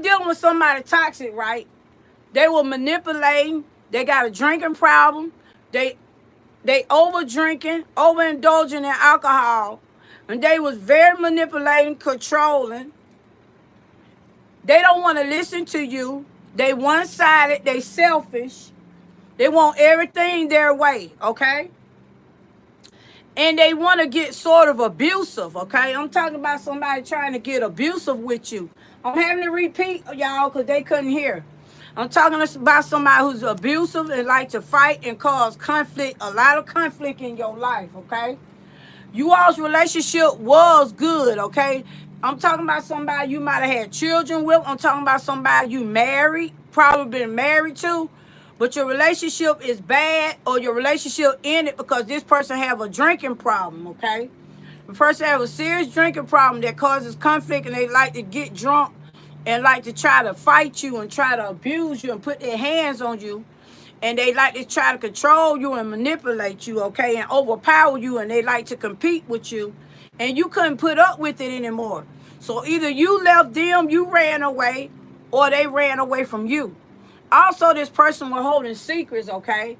dealing with somebody toxic, right? They were manipulating. They got a drinking problem. They they over drinking, overindulging in alcohol, and they was very manipulating, controlling. They don't want to listen to you. They one-sided. They selfish. They want everything their way. Okay. And they want to get sort of abusive, okay? I'm talking about somebody trying to get abusive with you. I'm having to repeat, y'all, because they couldn't hear. I'm talking about somebody who's abusive and like to fight and cause conflict, a lot of conflict in your life, okay? You all's relationship was good, okay? I'm talking about somebody you might have had children with. I'm talking about somebody you married, probably been married to, but your relationship is bad or your relationship ended because this person have a drinking problem, okay? The person have a serious drinking problem that causes conflict and they like to get drunk and like to try to fight you and try to abuse you and put their hands on you. And they like to try to control you and manipulate you, okay, and overpower you, and they like to compete with you, and you couldn't put up with it anymore. So either you left them, you ran away, or they ran away from you. Also, this person was holding secrets, okay?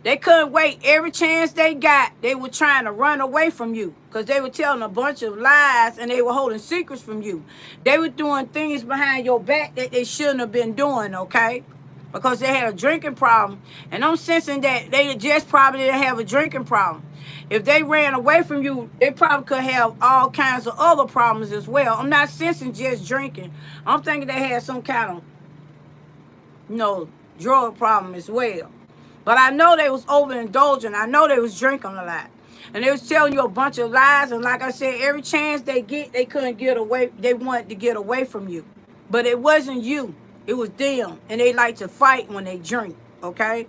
They couldn't wait. Every chance they got, they were trying to run away from you because they were telling a bunch of lies and they were holding secrets from you. They were doing things behind your back that they shouldn't have been doing, okay? Because they had a drinking problem. And I'm sensing that they just probably didn't have a drinking problem. If they ran away from you, they probably could have all kinds of other problems as well. I'm not sensing just drinking. I'm thinking they had some kind of, drug problem as well. But I know they was overindulging. I know they was drinking a lot. And they was telling you a bunch of lies. And like I said, every chance they get, they couldn't get away. They wanted to get away from you. But it wasn't you. It was them. And they like to fight when they drink. Okay?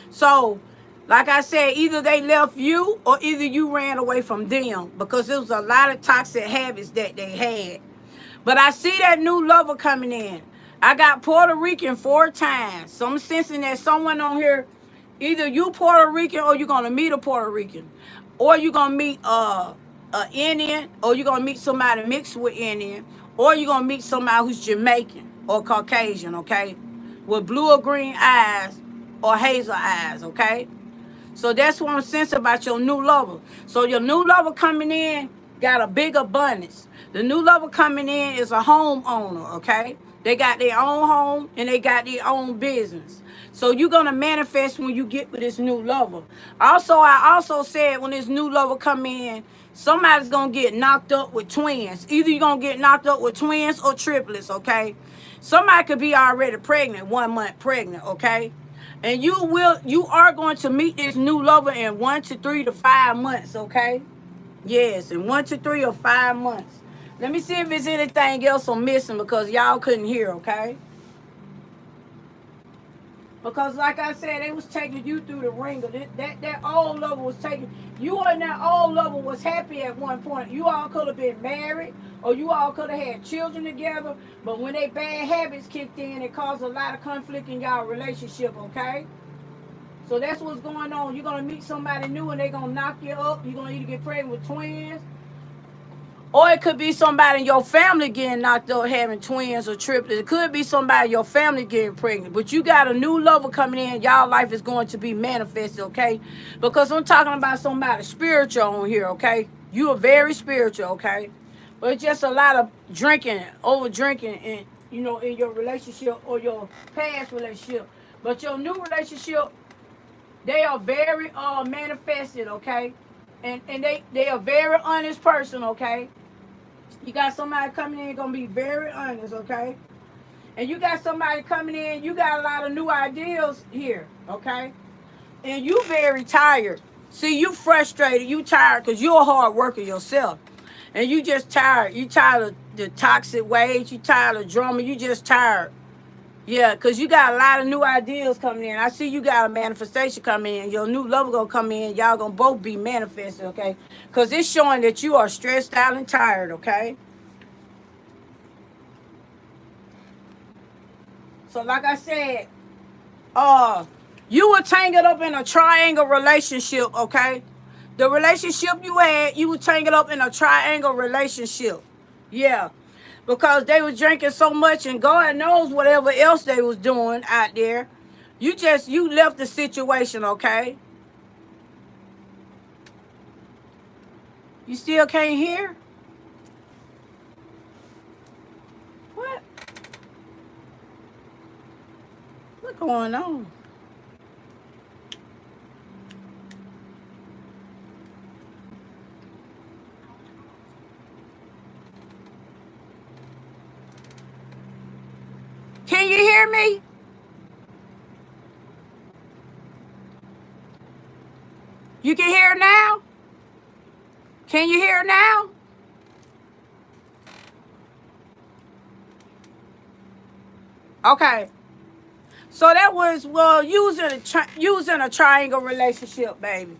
So, like I said, either they left you or either you ran away from them. Because there was a lot of toxic habits that they had. But I see that new lover coming in. I got Puerto Rican 4 times. So I'm sensing that someone on here, either you Puerto Rican or you're going to meet a Puerto Rican. Or you're going to meet a Indian, or you're going to meet somebody mixed with Indian, or you're going to meet somebody who's Jamaican or Caucasian, okay? With blue or green eyes or hazel eyes, okay? So that's what I'm sensing about your new lover. So your new lover coming in got a big abundance. The new lover coming in is a homeowner, okay? They got their own home and they got their own business. So you're going to manifest when you get with this new lover. Also, I also said when this new lover come in, somebody's going to get knocked up with twins. Either you're going to get knocked up with twins or triplets, okay? Somebody could be already pregnant, 1 month pregnant, okay? And you are going to meet this new lover in 1 to 3 to 5 months, okay? Yes, in 1 to 3 or 5 months. Let me see if there's anything else I'm missing because y'all couldn't hear, okay? Because like I said, they was taking you through the ringer. That old lover was taking you, and that old lover was happy at one point. You all could have been married or you all could have had children together, but when they bad habits kicked in, it caused a lot of conflict in y'all relationship, okay? So that's what's going on. You're going to meet somebody new and they're going to knock you up. You're going to either get pregnant with twins, or it could be somebody in your family getting knocked up having twins or triplets. It could be somebody in your family getting pregnant. But you got a new lover coming in. Y'all life is going to be manifested, okay? Because I'm talking about somebody spiritual on here, okay? You are very spiritual, okay? But it's just a lot of drinking, over drinking, and in your relationship or your past relationship. But your new relationship, they are very manifested, okay? And they are very honest person, okay? You got somebody coming in gonna be very honest, okay? And you got somebody coming in, you got a lot of new ideas here, okay? And you very tired. See, you frustrated, you tired because you're a hard worker yourself. And you just tired. You tired of the toxic ways, you tired of drama, you just tired. Yeah, because you got a lot of new ideas coming in. I see you got a manifestation coming in. Your new lover going to come in. Y'all going to both be manifested, okay? Because it's showing that you are stressed out and tired, okay? So like I said, you were tangled up in a triangle relationship, okay? The relationship you had, you were tangled up in a triangle relationship. Yeah. because they was drinking so much, and God knows whatever else they was doing out there. You left the situation, okay? You still can't hear? What? What's going on? Can you hear me? You can hear now? Can you hear now? Okay. So that was, well, using a triangle relationship, baby.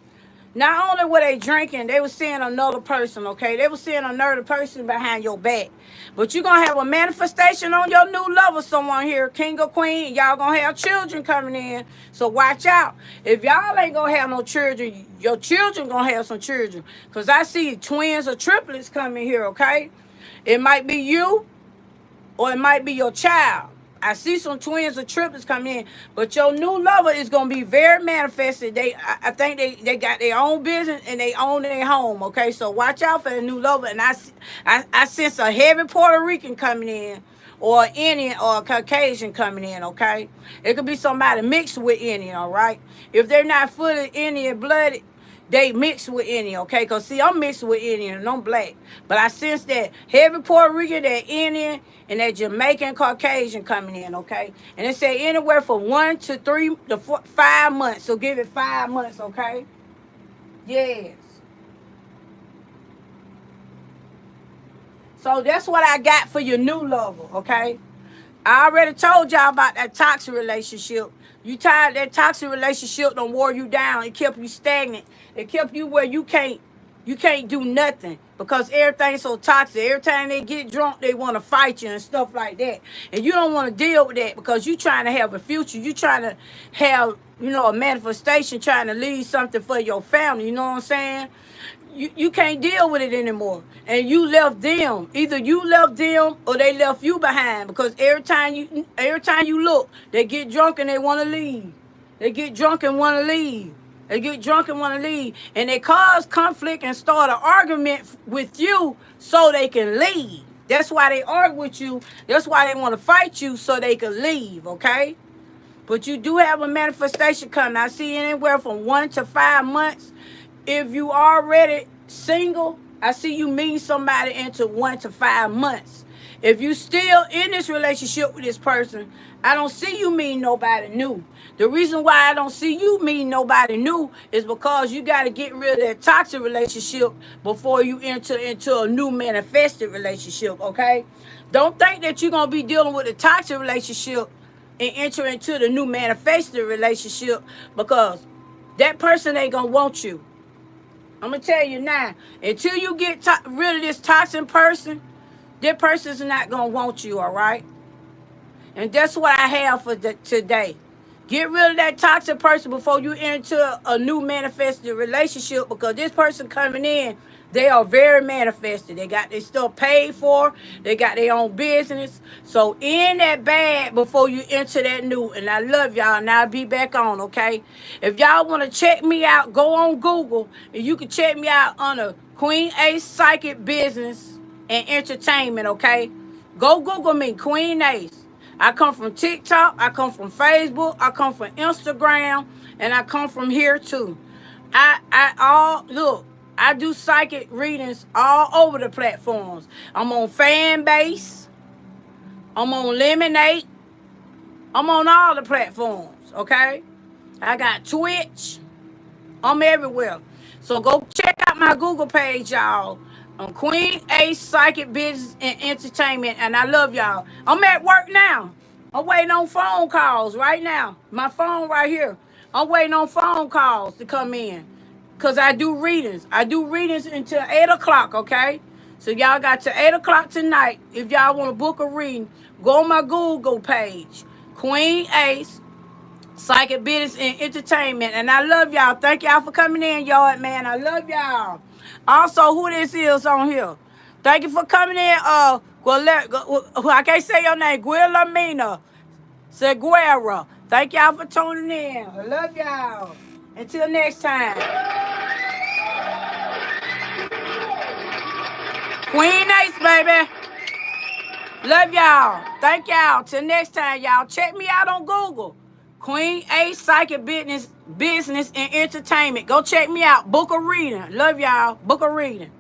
Not only were they drinking, they were seeing another person, okay? They were seeing another person behind your back. But you're going to have a manifestation on your new lover, someone here, king or queen. Y'all going to have children coming in. So watch out. If y'all ain't going to have no children, your children going to have some children. Because I see twins or triplets coming here, okay? It might be you, or it might be your child. I see some twins or triplets come in, but your new lover is gonna be very manifested. I think they got their own business and they own their home. Okay, so watch out for the new lover. And I sense a heavy Puerto Rican coming in, or Indian or Caucasian coming in. Okay, it could be somebody mixed with Indian. All right, if they're not fully Indian blooded, they mix with Indian, okay? Because, see, I'm mixed with Indian and I'm black. But I sense that heavy Puerto Rican, that Indian, and that Jamaican Caucasian coming in, okay? And it said anywhere from 1 to 3 to 5 months. So give it 5 months, okay? Yes. So that's what I got for your new lover, okay? I already told y'all about that toxic relationship. You tired of that toxic relationship don't wore you down. It kept you stagnant. It kept you where you can't do nothing because everything's so toxic. Every time they get drunk, they want to fight you and stuff like that. And you don't want to deal with that because you trying to have a future. You trying to have, a manifestation, trying to leave something for your family. You know what I'm saying? You can't deal with it anymore. And you left them. Either you left them or they left you behind. Because every time you look, they get drunk and they want to leave. They get drunk and want to leave. They get drunk and want to leave. And they cause conflict and start an argument with you so they can leave. That's why they argue with you. That's why they want to fight you so they can leave, okay? But you do have a manifestation coming. I see anywhere from 1 to 5 months. If you already single, I see you meeting somebody into 1 to 5 months. If you still in this relationship with this person, I don't see you meeting nobody new. The reason why I don't see you meeting nobody new is because you got to get rid of that toxic relationship before you enter into a new manifested relationship, okay? Don't think that you're going to be dealing with a toxic relationship and enter into the new manifested relationship, because that person ain't going to want you. I'm going to tell you now, until you get rid of this toxic person, that person's not going to want you, all right? And that's what I have for today. Get rid of that toxic person before you enter a new manifested relationship, because this person coming in, they are very manifested. They got their stuff paid for. They got their own business. So in that bag before you enter that new. And I love y'all, and I'll be back on, okay? If y'all want to check me out, go on Google, and you can check me out under Queen Ace Psychic Business and Entertainment, okay? Go Google me, Queen Ace. I come from TikTok, I come from Facebook, I come from Instagram, and I come from here too. I do psychic readings all over the platforms. I'm on Fanbase, I'm on Lemonade, I'm on all the platforms, okay? I got Twitch, I'm everywhere. So go check out my Google page, y'all. I'm Queen Ace Psychic Business and Entertainment, and I love y'all. I'm at work now. I'm waiting on phone calls right now. My phone right here. I'm waiting on phone calls to come in, because I do readings. I do readings until 8 o'clock, okay? So y'all got to 8 o'clock tonight. If y'all want to book a reading, go on my Google page. Queen Ace Psychic Business and Entertainment. And I love y'all. Thank y'all for coming in, y'all, man. I love y'all. Also, who this is on here? Thank you for coming in, I can't say your name. Guillermina Seguera. Thank y'all for tuning in. I love y'all. Until next time. Queen Ace, baby. Love y'all. Thank y'all. Till next time, y'all. Check me out on Google. Queen Ace Psychic Business and Entertainment. Go check me out. Book a reading. Love y'all. Book a reading.